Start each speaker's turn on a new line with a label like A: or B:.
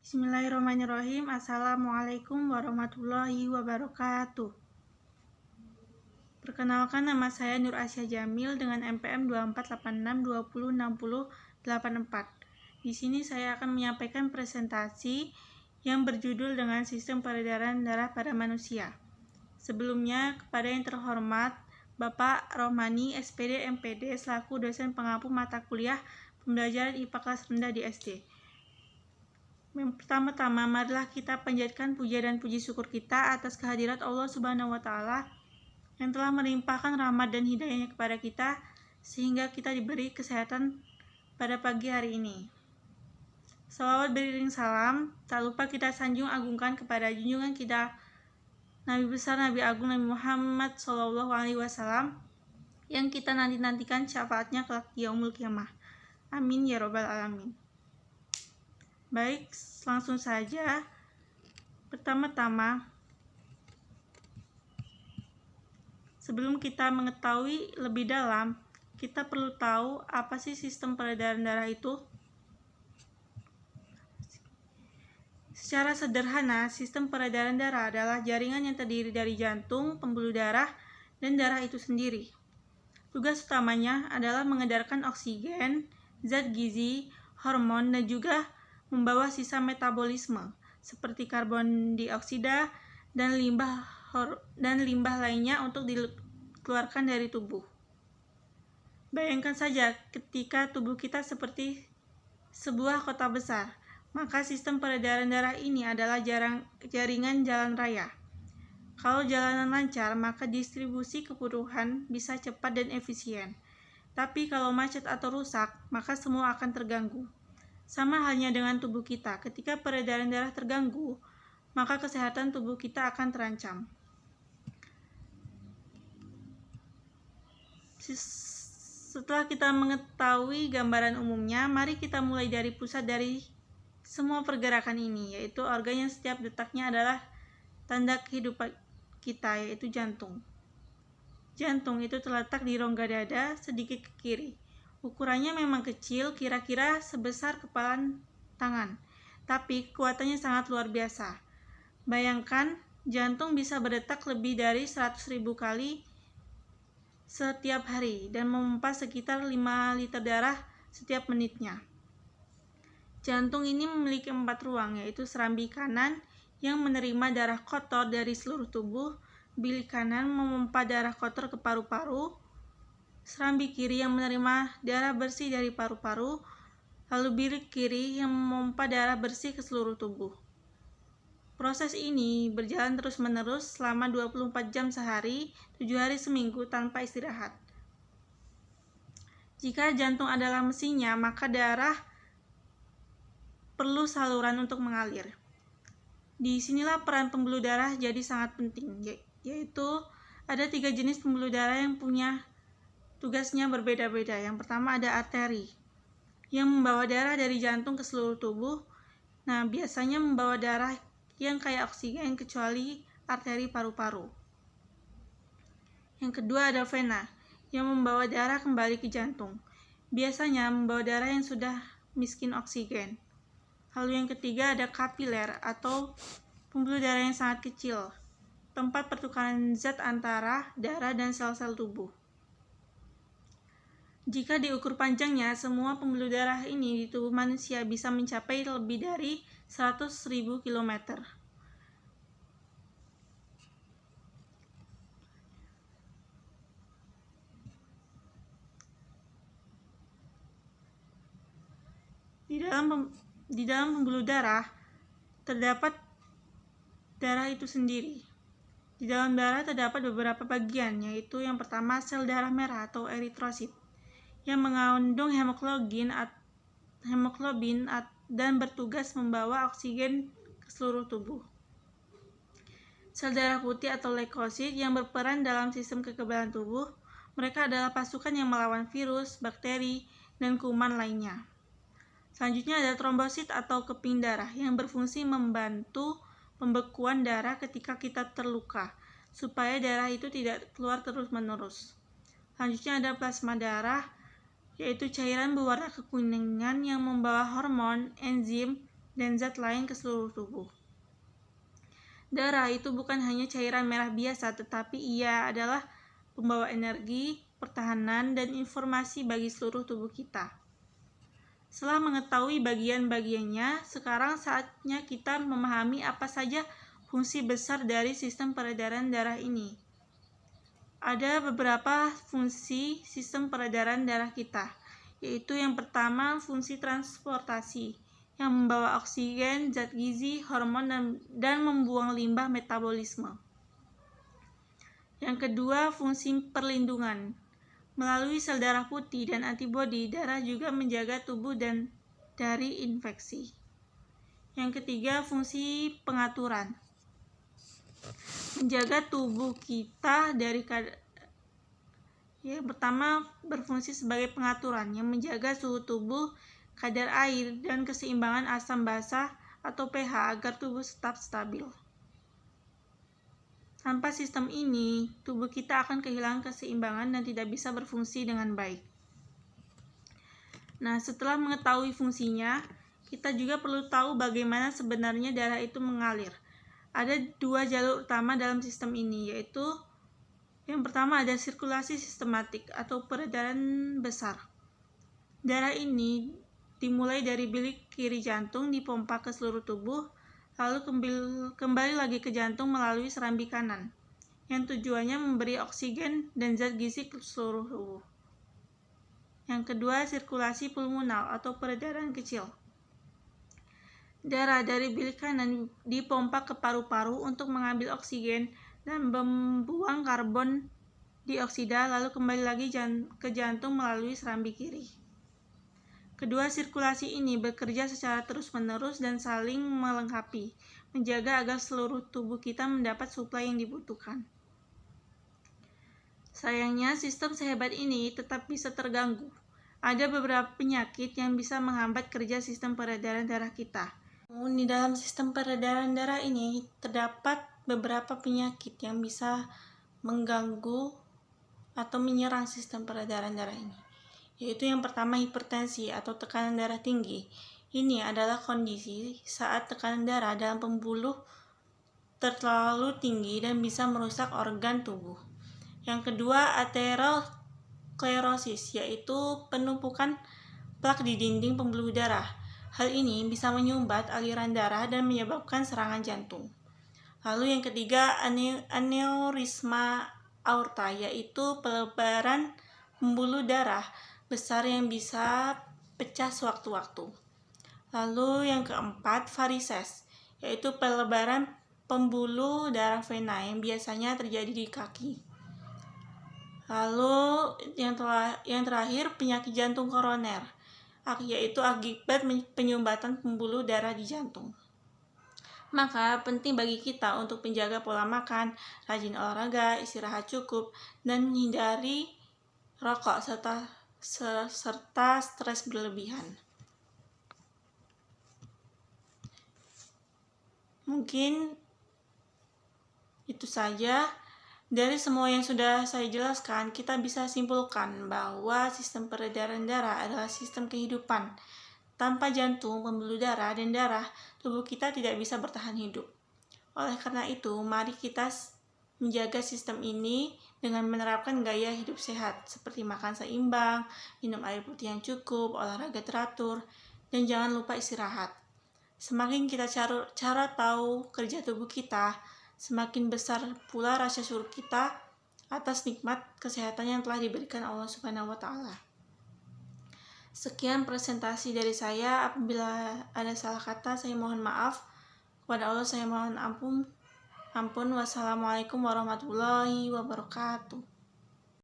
A: Bismillahirrahmanirrahim. Assalamualaikum warahmatullahi wabarakatuh. Perkenalkan, nama saya Nur Asya Jamil dengan NPM 2486206084. Di sini saya akan menyampaikan presentasi yang berjudul dengan sistem peredaran darah pada manusia. Sebelumnya, kepada yang terhormat Bapak Rohmani, SPD MPD, selaku dosen pengampu mata kuliah pembelajaran IPA kelas rendah di SD. Pertama-tama, marilah kita panjatkan puja dan puji syukur kita atas kehadirat Allah Subhanahu wa Ta'ala yang telah melimpahkan rahmat dan hidayahnya kepada kita sehingga kita diberi kesehatan pada pagi hari ini. Salawat beriring salam, tak lupa kita sanjung agungkan kepada junjungan kita Nabi besar Nabi Agung Nabi Muhammad SAW yang kita nanti-nantikan syafaatnya kelak di yaumul qiyamah. Amin ya robbal alamin. Baik, langsung saja. Pertama-tama, sebelum kita mengetahui lebih dalam, kita perlu tahu apa sih sistem peredaran darah itu. Secara sederhana, sistem peredaran darah adalah jaringan yang terdiri dari jantung, pembuluh darah, dan darah itu sendiri. Tugas utamanya adalah mengedarkan oksigen, zat gizi, hormon, dan juga membawa sisa metabolisme seperti karbon dioksida dan limbah lainnya untuk dikeluarkan dari tubuh. Bayangkan saja ketika tubuh kita seperti sebuah kota besar, maka sistem peredaran darah ini adalah jaringan jalan raya. Kalau jalanan lancar, maka distribusi kebutuhan bisa cepat dan efisien. Tapi kalau macet atau rusak, maka semua akan terganggu. Sama halnya dengan tubuh kita, ketika peredaran darah terganggu, maka kesehatan tubuh kita akan terancam. Setelah kita mengetahui gambaran umumnya, mari kita mulai dari pusat dari semua pergerakan ini, yaitu organ yang setiap detaknya adalah tanda kehidupan kita, yaitu jantung. Jantung itu terletak di rongga dada sedikit ke kiri. Ukurannya memang kecil, kira-kira sebesar kepalan tangan, tapi kekuatannya sangat luar biasa. Bayangkan, jantung bisa berdetak lebih dari 100.000 kali setiap hari dan memompa sekitar 5 liter darah setiap menitnya. Jantung ini memiliki 4 ruang, yaitu serambi kanan yang menerima darah kotor dari seluruh tubuh, bilik kanan memompa darah kotor ke paru-paru, serambi kiri yang menerima darah bersih dari paru-paru, lalu bilik kiri yang memompa darah bersih ke seluruh tubuh. Proses ini berjalan terus-menerus selama 24 jam sehari, 7 hari seminggu tanpa istirahat. Jika jantung adalah mesinnya, maka darah perlu saluran untuk mengalir. Di sinilah peran pembuluh darah jadi sangat penting, yaitu ada 3 jenis pembuluh darah yang punya tugasnya berbeda-beda. Yang pertama ada arteri, yang membawa darah dari jantung ke seluruh tubuh. Nah, biasanya membawa darah yang kayak oksigen kecuali arteri paru-paru. Yang kedua ada vena, yang membawa darah kembali ke jantung. Biasanya membawa darah yang sudah miskin oksigen. Lalu yang ketiga ada kapiler atau pembuluh darah yang sangat kecil, tempat pertukaran zat antara darah dan sel-sel tubuh. Jika diukur panjangnya, semua pembuluh darah ini di tubuh manusia bisa mencapai lebih dari 100.000 km. Di dalam pembuluh darah terdapat darah itu sendiri. Di dalam darah terdapat beberapa bagian, yaitu yang pertama sel darah merah atau eritrosit, yang mengandung hemoglobin dan bertugas membawa oksigen ke seluruh tubuh. Sel darah putih atau leukosit yang berperan dalam sistem kekebalan tubuh. Mereka adalah pasukan yang melawan virus, bakteri, dan kuman lainnya. Selanjutnya ada trombosit atau keping darah yang berfungsi membantu pembekuan darah ketika kita terluka, supaya darah itu tidak keluar terus-menerus. Selanjutnya ada plasma darah, yaitu cairan berwarna kekuningan yang membawa hormon, enzim, dan zat lain ke seluruh tubuh. Darah itu bukan hanya cairan merah biasa, tetapi ia adalah pembawa energi, pertahanan, dan informasi bagi seluruh tubuh kita. Setelah mengetahui bagian-bagiannya, sekarang saatnya kita memahami apa saja fungsi besar dari sistem peredaran darah ini. Ada beberapa fungsi sistem peredaran darah kita, yaitu yang pertama fungsi transportasi, yang membawa oksigen, zat gizi, hormon, dan membuang limbah metabolisme. Yang kedua, fungsi perlindungan. Melalui sel darah putih dan antibodi, darah juga menjaga tubuh dari infeksi. Yang ketiga, fungsi pengaturan. Menjaga tubuh kita dari yang pertama berfungsi sebagai pengaturan yang menjaga suhu tubuh, kadar air, dan keseimbangan asam basa atau pH agar tubuh tetap stabil. Tanpa sistem ini, tubuh kita akan kehilangan keseimbangan dan tidak bisa berfungsi dengan baik. Nah, setelah mengetahui fungsinya, kita juga perlu tahu bagaimana sebenarnya darah itu mengalir. Ada dua jalur utama dalam sistem ini, yaitu yang pertama ada sirkulasi sistematik atau peredaran besar. Darah ini dimulai dari bilik kiri jantung, dipompa ke seluruh tubuh, lalu kembali lagi ke jantung melalui serambi kanan, yang tujuannya memberi oksigen dan zat gizi ke seluruh tubuh. Yang kedua, sirkulasi pulmonal atau peredaran kecil. Darah dari bilik kanan dipompa ke paru-paru untuk mengambil oksigen dan membuang karbon dioksida, lalu kembali lagi ke jantung melalui serambi kiri. Kedua sirkulasi ini bekerja secara terus-menerus dan saling melengkapi, menjaga agar seluruh tubuh kita mendapat suplai yang dibutuhkan. Sayangnya, sistem sehebat ini tetap bisa terganggu. Ada beberapa penyakit yang bisa menghambat kerja sistem peredaran darah kita. Di dalam sistem peredaran darah ini terdapat beberapa penyakit yang bisa mengganggu atau menyerang sistem peredaran darah ini, yaitu yang pertama hipertensi atau tekanan darah tinggi. Ini adalah kondisi saat tekanan darah dalam pembuluh terlalu tinggi dan bisa merusak organ tubuh. Yang kedua, aterosklerosis, yaitu penumpukan plak di dinding pembuluh darah. Hal ini bisa menyumbat aliran darah dan menyebabkan serangan jantung. Lalu yang ketiga, aneurisma aorta, yaitu pelebaran pembuluh darah besar yang bisa pecah sewaktu-waktu. Lalu yang keempat, varises, yaitu pelebaran pembuluh darah vena yang biasanya terjadi di kaki. Lalu yang terakhir, penyakit jantung koroner, yaitu akibat penyumbatan pembuluh darah di jantung. Maka penting bagi kita untuk menjaga pola makan, rajin olahraga, istirahat cukup, dan hindari rokok serta stres berlebihan. Mungkin itu saja. Dari semua yang sudah saya jelaskan, kita bisa simpulkan bahwa sistem peredaran darah adalah sistem kehidupan. Tanpa jantung, pembuluh darah, dan darah, tubuh kita tidak bisa bertahan hidup. Oleh karena itu, mari kita menjaga sistem ini dengan menerapkan gaya hidup sehat, seperti makan seimbang, minum air putih yang cukup, olahraga teratur, dan jangan lupa istirahat. Semakin kita cara tahu kerja tubuh kita, semakin besar pula rasa syukur kita atas nikmat kesehatan yang telah diberikan Allah Subhanahu wa Ta'ala. Sekian presentasi dari saya. Apabila ada salah kata, saya mohon maaf. Kepada Allah saya mohon ampun. Wassalamualaikum warahmatullahi wabarakatuh.